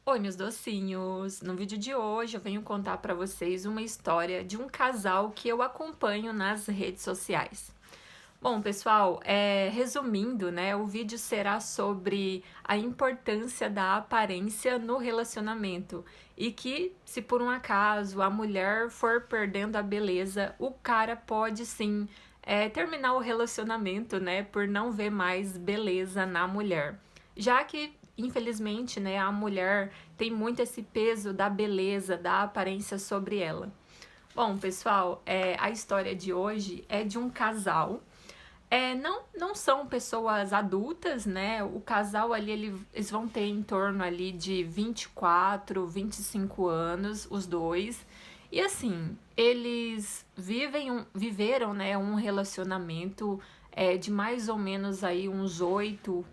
Oi, meus docinhos! No vídeo de hoje eu venho contar para vocês uma história de um casal que eu acompanho nas redes sociais. Bom, pessoal, resumindo, né, o vídeo será sobre a importância da aparência no relacionamento e que, se por um acaso a mulher for perdendo a beleza, o cara pode sim terminar o relacionamento, né, por não ver mais beleza na mulher. Já que infelizmente, né, a mulher tem muito esse peso da beleza, da aparência sobre ela. Bom, pessoal, a história de hoje é de um casal. Não são pessoas adultas, né? O casal ali, eles vão ter em torno ali de 24, 25 anos, os dois. E assim, eles viveram, né, um relacionamento de mais ou menos aí uns 8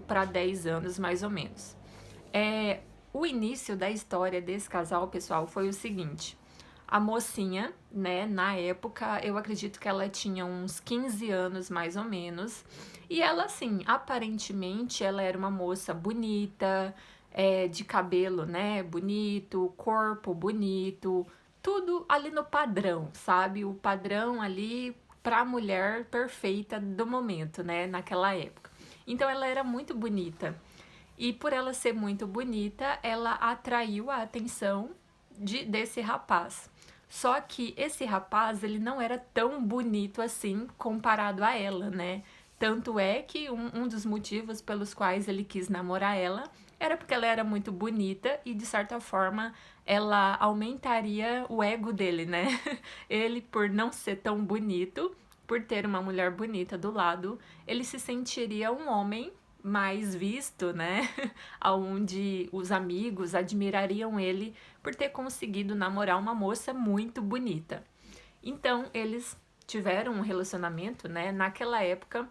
para 10 anos, mais ou menos. O início da história desse casal, pessoal, foi o seguinte. A mocinha, né, na época, eu acredito que ela tinha uns 15 anos mais ou menos. E ela, assim, aparentemente, ela era uma moça bonita, de cabelo, né, bonito, corpo bonito, tudo ali no padrão, sabe? O padrão ali pra mulher perfeita do momento, né, naquela época. Então ela era muito bonita. E por ela ser muito bonita, ela atraiu a atenção desse rapaz. Só que esse rapaz, ele não era tão bonito assim comparado a ela, né? Tanto é que um dos motivos pelos quais ele quis namorar ela era porque ela era muito bonita e, de certa forma, ela aumentaria o ego dele, né? Ele, por não ser tão bonito, por ter uma mulher bonita do lado, ele se sentiria um homem mais visto, né? Onde os amigos admirariam ele por ter conseguido namorar uma moça muito bonita. Então, eles tiveram um relacionamento, né? Naquela época,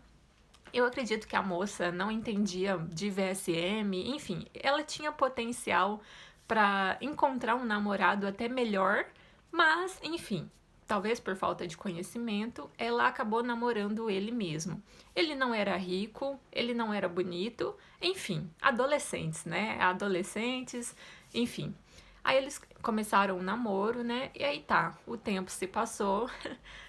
eu acredito que a moça não entendia de VSM, enfim, ela tinha potencial para encontrar um namorado até melhor, mas, enfim, talvez por falta de conhecimento, ela acabou namorando ele mesmo. Ele não era rico, ele não era bonito, enfim, adolescentes, né? Adolescentes, enfim. Aí eles começaram um namoro, né? E aí tá, o tempo se passou.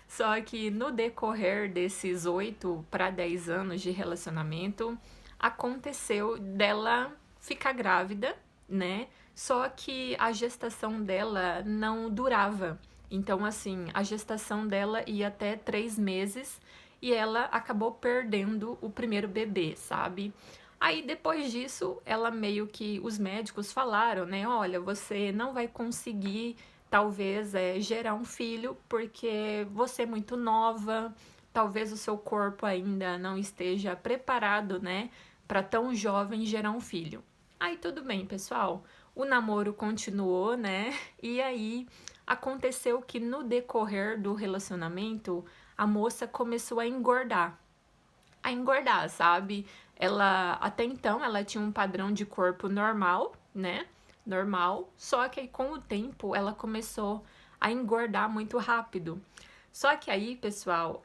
Só que no decorrer desses 8 para 10 anos de relacionamento, aconteceu dela ficar grávida, né? Só que a gestação dela não durava. Então, assim, a gestação dela ia até 3 meses e ela acabou perdendo o primeiro bebê, sabe? Aí depois disso, ela meio que os médicos falaram, né? Olha, você não vai conseguir talvez gerar um filho porque você é muito nova, talvez o seu corpo ainda não esteja preparado, né, para tão jovem gerar um filho. Aí tudo bem, pessoal. O namoro continuou, né? E aí aconteceu que no decorrer do relacionamento, a moça começou a engordar, sabe? Ela até então ela tinha um padrão de corpo normal, né? Normal, só que aí, com o tempo ela começou a engordar muito rápido. Só que aí, pessoal,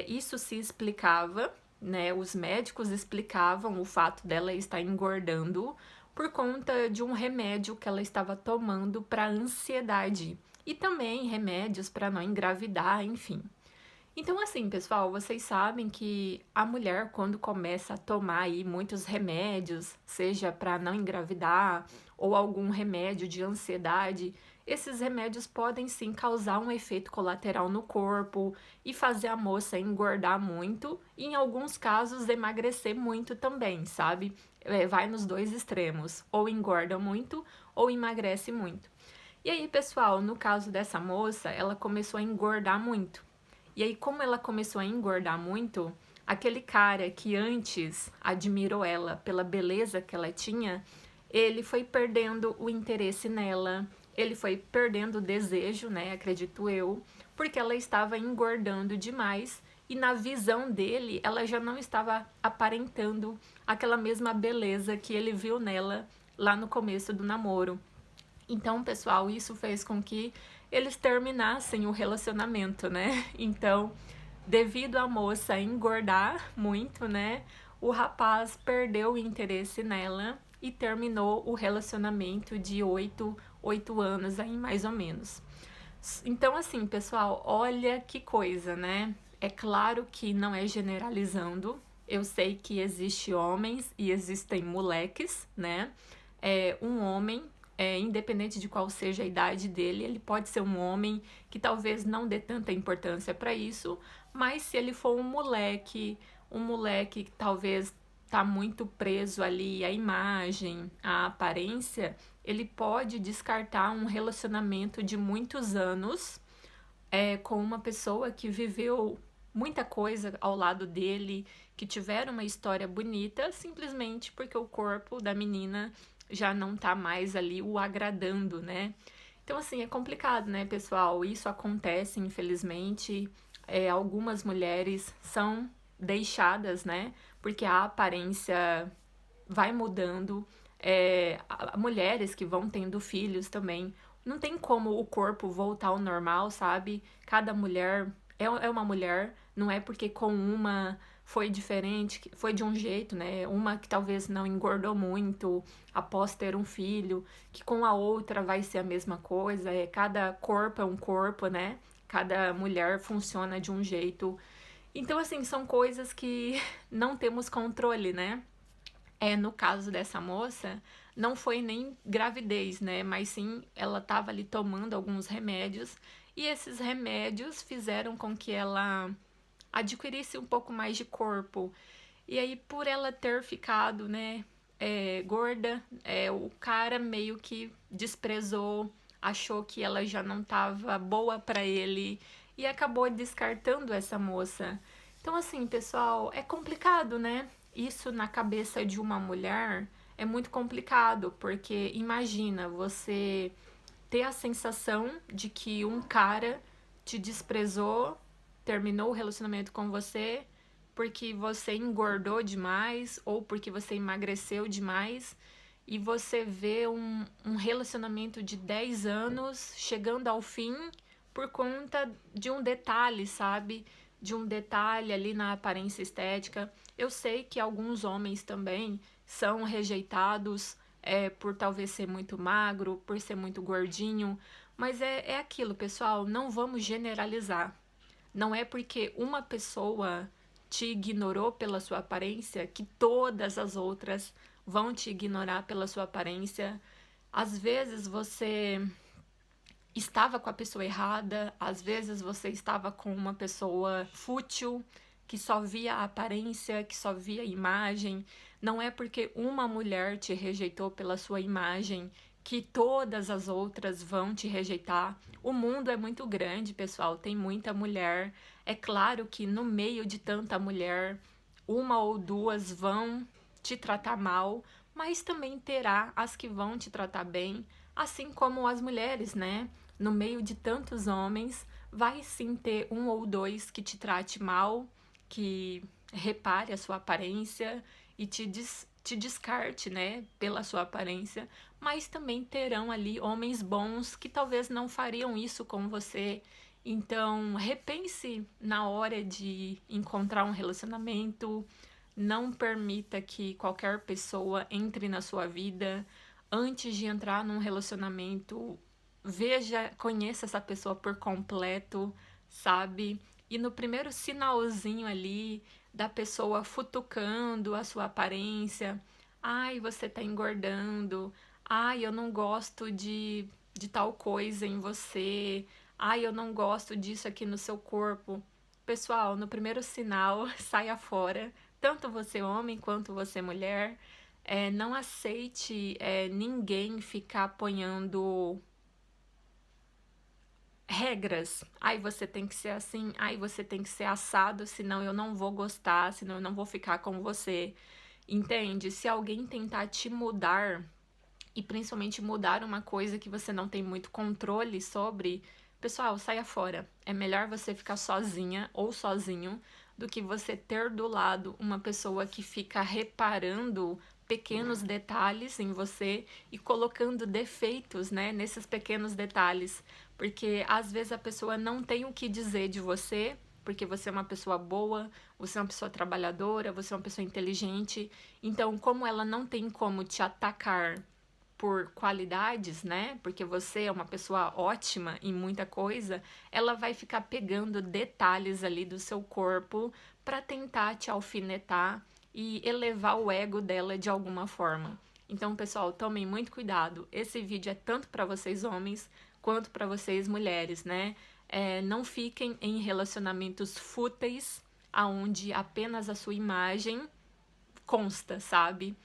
isso se explicava, né? Os médicos explicavam o fato dela estar engordando por conta de um remédio que ela estava tomando para ansiedade e também remédios para não engravidar, enfim. Então, assim, pessoal, vocês sabem que a mulher, quando começa a tomar aí muitos remédios, seja para não engravidar ou algum remédio de ansiedade, esses remédios podem sim causar um efeito colateral no corpo e fazer a moça engordar muito e, em alguns casos, emagrecer muito também, sabe? Vai nos dois extremos, ou engorda muito ou emagrece muito. E aí, pessoal, no caso dessa moça, ela começou a engordar muito. E aí, como ela começou a engordar muito, aquele cara que antes admirou ela pela beleza que ela tinha, ele foi perdendo o interesse nela, ele foi perdendo o desejo, né, acredito eu, porque ela estava engordando demais e na visão dele, ela já não estava aparentando aquela mesma beleza que ele viu nela lá no começo do namoro. Então, pessoal, isso fez com que eles terminassem o relacionamento, né? Então, devido à moça engordar muito, né? O rapaz perdeu o interesse nela e terminou o relacionamento de 8 anos aí, mais ou menos. Então, assim, pessoal, olha que coisa, né? É claro que não é generalizando. Eu sei que existe homens e existem moleques, né? Um homem, independente de qual seja a idade dele, ele pode ser um homem que talvez não dê tanta importância para isso, mas se ele for um moleque que talvez tá muito preso ali à imagem, à aparência, ele pode descartar um relacionamento de muitos anos com uma pessoa que viveu muita coisa ao lado dele, que tiveram uma história bonita, simplesmente porque o corpo da menina já não tá mais ali o agradando, né? Então, assim, é complicado, né, pessoal? Isso acontece, infelizmente. Algumas mulheres são deixadas, né? Porque a aparência vai mudando. Mulheres que vão tendo filhos também. Não tem como o corpo voltar ao normal, sabe? Cada mulher é uma mulher, não é porque com uma foi diferente, foi de um jeito, né? Uma que talvez não engordou muito após ter um filho, que com a outra vai ser a mesma coisa. Cada corpo é um corpo, né? Cada mulher funciona de um jeito. Então, assim, são coisas que não temos controle, né? No caso dessa moça, não foi nem gravidez, né? Mas sim, ela estava ali tomando alguns remédios e esses remédios fizeram com que ela adquirisse um pouco mais de corpo. E aí, por ela ter ficado, né, gorda, o cara meio que desprezou, achou que ela já não estava boa para ele e acabou descartando essa moça. Então, assim, pessoal, é complicado, né? Isso na cabeça de uma mulher é muito complicado, porque imagina você ter a sensação de que um cara te desprezou, terminou o relacionamento com você porque você engordou demais ou porque você emagreceu demais e você vê um relacionamento de 10 anos chegando ao fim por conta de um detalhe, sabe? De um detalhe ali na aparência estética. Eu sei que alguns homens também são rejeitados por talvez ser muito magro, por ser muito gordinho, mas é aquilo, pessoal, não vamos generalizar. Não é porque uma pessoa te ignorou pela sua aparência que todas as outras vão te ignorar pela sua aparência. Às vezes você estava com a pessoa errada, às vezes você estava com uma pessoa fútil, que só via a aparência, que só via a imagem. Não é porque uma mulher te rejeitou pela sua imagem que todas as outras vão te rejeitar. O mundo é muito grande, pessoal, tem muita mulher. É claro que no meio de tanta mulher, uma ou duas vão te tratar mal, mas também terá as que vão te tratar bem, assim como as mulheres, né? No meio de tantos homens, vai sim ter um ou dois que te trate mal, que repare a sua aparência e te descarte, né, pela sua aparência, mas também terão ali homens bons que talvez não fariam isso com você. Então, repense na hora de encontrar um relacionamento, não permita que qualquer pessoa entre na sua vida. Antes de entrar num relacionamento, veja, conheça essa pessoa por completo, sabe? E no primeiro sinalzinho ali da pessoa futucando a sua aparência, ai, você tá engordando, ai, eu não gosto de tal coisa em você, ai, eu não gosto disso aqui no seu corpo. Pessoal, no primeiro sinal, saia fora, tanto você homem quanto você mulher. Não aceite ninguém ficar apoiando regras. Ai, você tem que ser assim, ai, você tem que ser assado, senão eu não vou gostar, senão eu não vou ficar com você. Entende? Se alguém tentar te mudar, e principalmente mudar uma coisa que você não tem muito controle sobre, pessoal, saia fora. É melhor você ficar sozinha ou sozinho do que você ter do lado uma pessoa que fica reparando pequenos detalhes em você e colocando defeitos, né, nesses pequenos detalhes, porque às vezes a pessoa não tem o que dizer de você, porque você é uma pessoa boa, você é uma pessoa trabalhadora, você é uma pessoa inteligente. Então, como ela não tem como te atacar por qualidades, né? Porque você é uma pessoa ótima em muita coisa, ela vai ficar pegando detalhes ali do seu corpo para tentar te alfinetar e elevar o ego dela de alguma forma. Então, pessoal, tomem muito cuidado. Esse vídeo é tanto para vocês homens quanto para vocês mulheres, né? Não fiquem em relacionamentos fúteis, aonde apenas a sua imagem consta, sabe?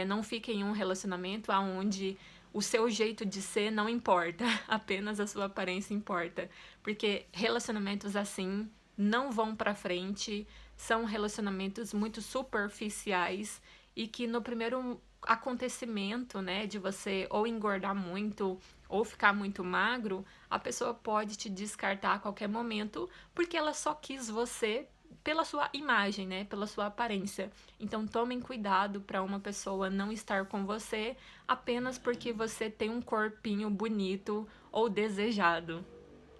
Não fique em um relacionamento onde o seu jeito de ser não importa, apenas a sua aparência importa. Porque relacionamentos assim não vão pra frente, são relacionamentos muito superficiais e que no primeiro acontecimento, né, de você ou engordar muito ou ficar muito magro, a pessoa pode te descartar a qualquer momento porque ela só quis você pela sua imagem, né, pela sua aparência. Então tomem cuidado para uma pessoa não estar com você apenas porque você tem um corpinho bonito ou desejado.